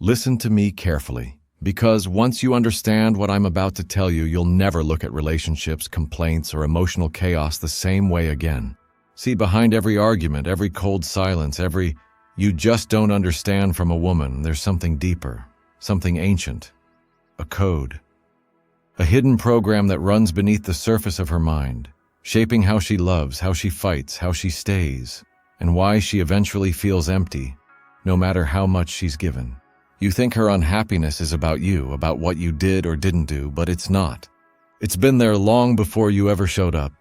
Listen to me carefully, because once you understand what I'm about to tell you, you'll never look at relationships, complaints, or emotional chaos the same way again. See, behind every argument, every cold silence, every "you just don't understand" from a woman, there's something deeper, something ancient, a code. A hidden program that runs beneath the surface of her mind, shaping how she loves, how she fights, how she stays, and why she eventually feels empty, no matter how much she's given. You think her unhappiness is about you, about what you did or didn't do, but it's not. It's been there long before you ever showed up.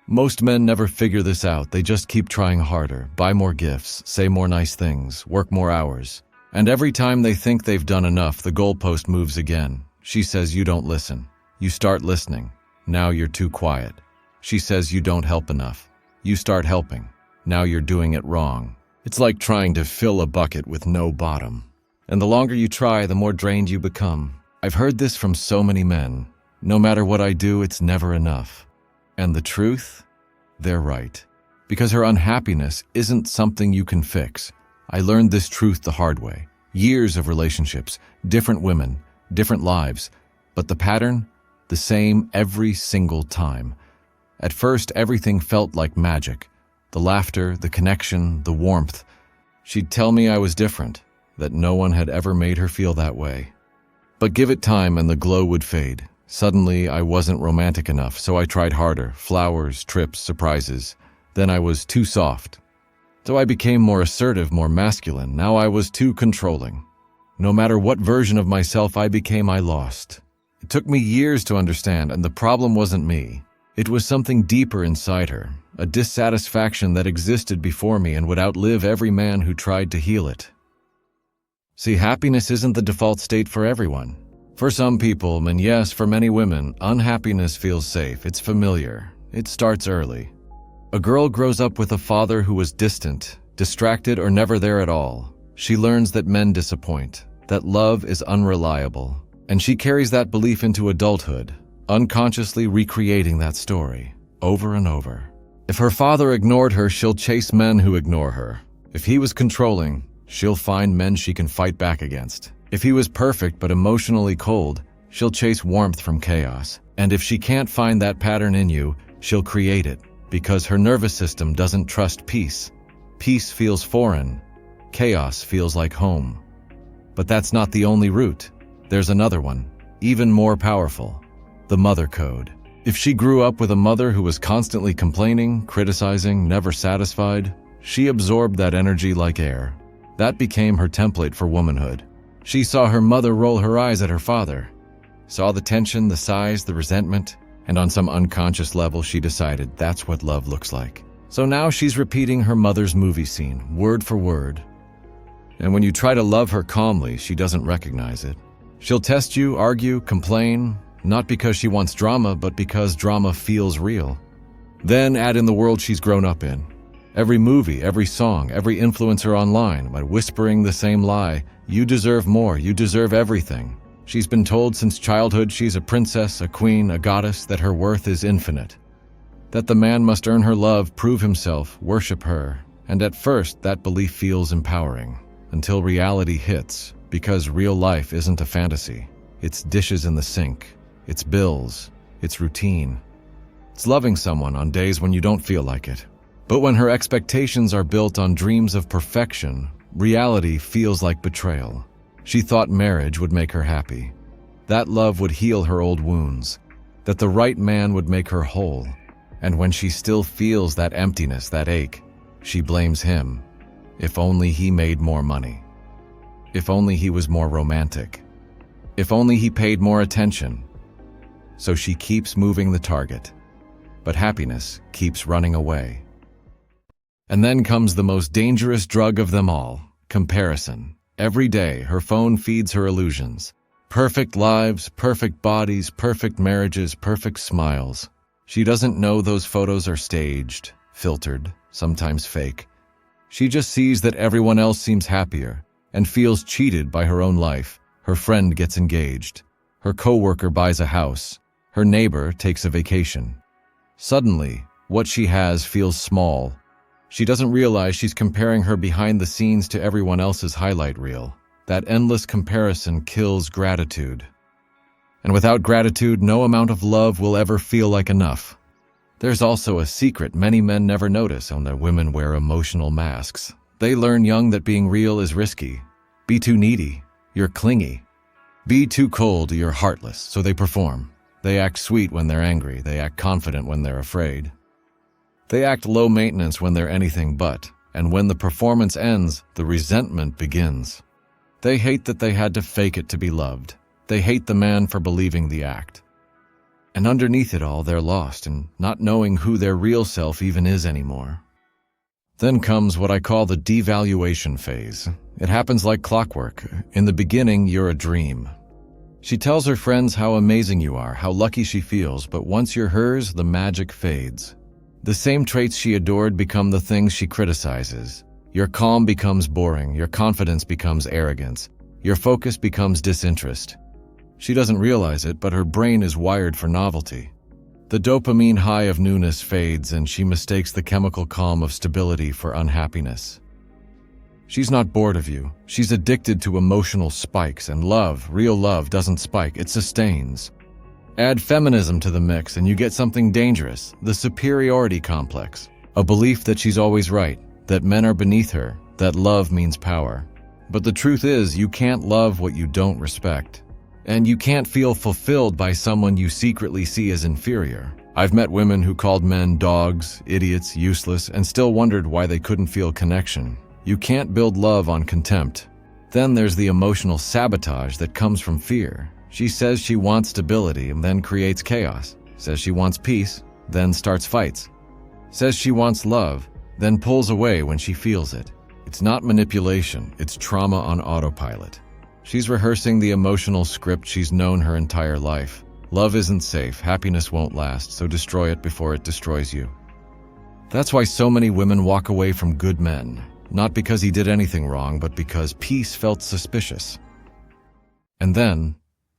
Most men never figure this out. They just keep trying harder, buy more gifts, say more nice things, work more hours. And every time they think they've done enough, the goalpost moves again. She says you don't listen. You start listening. Now you're too quiet. She says you don't help enough. You start helping. Now you're doing it wrong. It's like trying to fill a bucket with no bottom. And the longer you try, the more drained you become. I've heard this from so many men. No matter what I do, it's never enough. And the truth? They're right. Because her unhappiness isn't something you can fix. I learned this truth the hard way. Years of relationships, different women, different lives. But the pattern? The same every single time. At first, everything felt like magic. The laughter, the connection, the warmth. She'd tell me I was different, that no one had ever made her feel that way. But give it time and the glow would fade. Suddenly, I wasn't romantic enough, so I tried harder. Flowers, trips, surprises. Then I was too soft. So I became more assertive, more masculine. Now I was too controlling. No matter what version of myself I became, I lost. It took me years to understand, and the problem wasn't me. It was something deeper inside her, a dissatisfaction that existed before me and would outlive every man who tried to heal it. See, happiness isn't the default state for everyone. For some people, and yes, for many women, unhappiness feels safe. It's familiar. It starts early. A girl grows up with a father who was distant, distracted, or never there at all. She learns that men disappoint, that love is unreliable, and she carries that belief into adulthood, unconsciously recreating that story over and over. If her father ignored her, she'll chase men who ignore her. If he was controlling, she'll find men she can fight back against. If he was perfect but emotionally cold, she'll chase warmth from chaos. And if she can't find that pattern in you, she'll create it, because her nervous system doesn't trust peace. Peace feels foreign. Chaos feels like home. But that's not the only route. There's another one, even more powerful. The mother code. If she grew up with a mother who was constantly complaining, criticizing, never satisfied, she absorbed that energy like air. That became her template for womanhood. She saw her mother roll her eyes at her father, saw the tension, the sighs, the resentment, and on some unconscious level she decided that's what love looks like. So now she's repeating her mother's movie scene, word for word. And when you try to love her calmly, she doesn't recognize it. She'll test you, argue, complain, not because she wants drama, but because drama feels real. Then add in the world she's grown up in. Every movie, every song, every influencer online, by whispering the same lie, you deserve more, you deserve everything. She's been told since childhood she's a princess, a queen, a goddess, that her worth is infinite. That the man must earn her love, prove himself, worship her. And at first, that belief feels empowering, until reality hits, because real life isn't a fantasy. It's dishes in the sink, it's bills, it's routine. It's loving someone on days when you don't feel like it. But when her expectations are built on dreams of perfection, reality feels like betrayal. She thought marriage would make her happy. That love would heal her old wounds. That the right man would make her whole. And when she still feels that emptiness, that ache, she blames him. If only he made more money. If only he was more romantic. If only he paid more attention. So she keeps moving the target. But happiness keeps running away. And then comes the most dangerous drug of them all, comparison. Every day, her phone feeds her illusions. Perfect lives, perfect bodies, perfect marriages, perfect smiles. She doesn't know those photos are staged, filtered, sometimes fake. She just sees that everyone else seems happier and feels cheated by her own life. Her friend gets engaged. Her coworker buys a house. Her neighbor takes a vacation. Suddenly, what she has feels small. She doesn't realize she's comparing her behind the scenes to everyone else's highlight reel. That endless comparison kills gratitude. And without gratitude, no amount of love will ever feel like enough. There's also a secret many men never notice when their women wear emotional masks. They learn young that being real is risky. Be too needy, you're clingy. Be too cold, you're heartless, so they perform. They act sweet when they're angry. They act confident when they're afraid. They act low maintenance when they're anything but, and when the performance ends, the resentment begins. They hate that they had to fake it to be loved. They hate the man for believing the act. And underneath it all, they're lost in not knowing who their real self even is anymore. Then comes what I call the devaluation phase. It happens like clockwork. In the beginning, you're a dream. She tells her friends how amazing you are, how lucky she feels, but once you're hers, the magic fades. The same traits she adored become the things she criticizes. Your calm becomes boring, your confidence becomes arrogance, your focus becomes disinterest. She doesn't realize it, but her brain is wired for novelty. The dopamine high of newness fades, and she mistakes the chemical calm of stability for unhappiness. She's not bored of you. She's addicted to emotional spikes, and love, real love, doesn't spike, it sustains. Add feminism to the mix and you get something dangerous, the superiority complex. A belief that she's always right, that men are beneath her, that love means power. But the truth is, you can't love what you don't respect. And you can't feel fulfilled by someone you secretly see as inferior. I've met women who called men dogs, idiots, useless, and still wondered why they couldn't feel connection. You can't build love on contempt. Then there's the emotional sabotage that comes from fear. She says she wants stability and then creates chaos. Says she wants peace, then starts fights. Says she wants love, then pulls away when she feels it. It's not manipulation, it's trauma on autopilot. She's rehearsing the emotional script she's known her entire life. Love isn't safe, happiness won't last, so destroy it before it destroys you. That's why so many women walk away from good men. Not because he did anything wrong, but because peace felt suspicious. And then,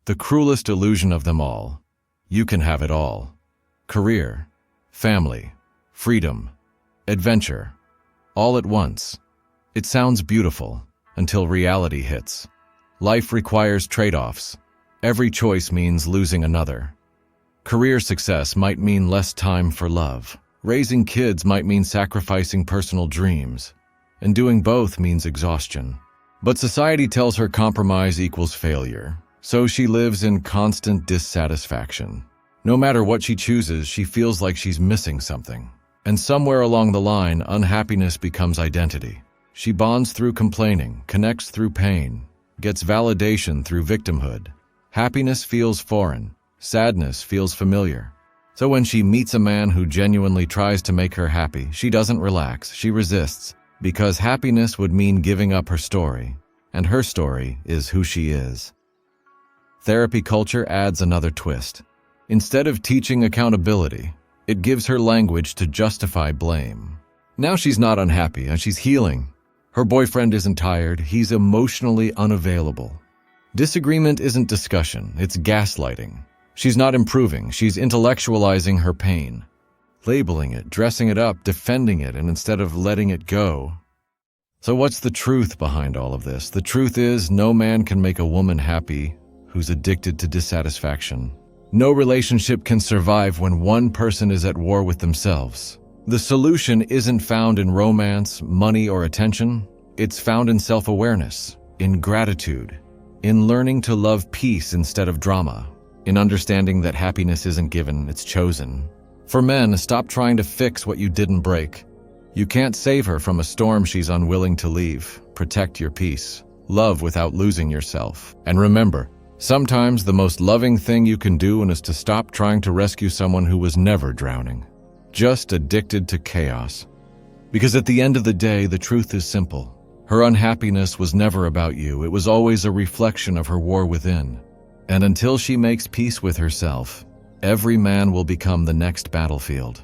the cruelest illusion of them all. You can have it all. Career, family, freedom, adventure, all at once. It sounds beautiful until reality hits. Life requires trade-offs. Every choice means losing another. Career success might mean less time for love. Raising kids might mean sacrificing personal dreams. And doing both means exhaustion. But society tells her compromise equals failure. So she lives in constant dissatisfaction. No matter what she chooses, she feels like she's missing something. And somewhere along the line, unhappiness becomes identity. She bonds through complaining, connects through pain, gets validation through victimhood. Happiness feels foreign. Sadness feels familiar. So when she meets a man who genuinely tries to make her happy, she doesn't relax, she resists, because happiness would mean giving up her story. And her story is who she is. Therapy culture adds another twist. Instead of teaching accountability, it gives her language to justify blame. Now she's not unhappy and she's healing. Her boyfriend isn't tired, he's emotionally unavailable. Disagreement isn't discussion, it's gaslighting. She's not improving, she's intellectualizing her pain. Labeling it, dressing it up, defending it, and instead of letting it go. So what's the truth behind all of this? The truth is, no man can make a woman happy who's addicted to dissatisfaction. No relationship can survive when one person is at war with themselves. The solution isn't found in romance, money, or attention. It's found in self-awareness, in gratitude, in learning to love peace instead of drama, in understanding that happiness isn't given, it's chosen. For men, stop trying to fix what you didn't break. You can't save her from a storm she's unwilling to leave. Protect your peace. Love without losing yourself. And remember, sometimes the most loving thing you can do is to stop trying to rescue someone who was never drowning, just addicted to chaos. Because at the end of the day, the truth is simple. Her unhappiness was never about you. It was always a reflection of her war within. And until she makes peace with herself, every man will become the next battlefield.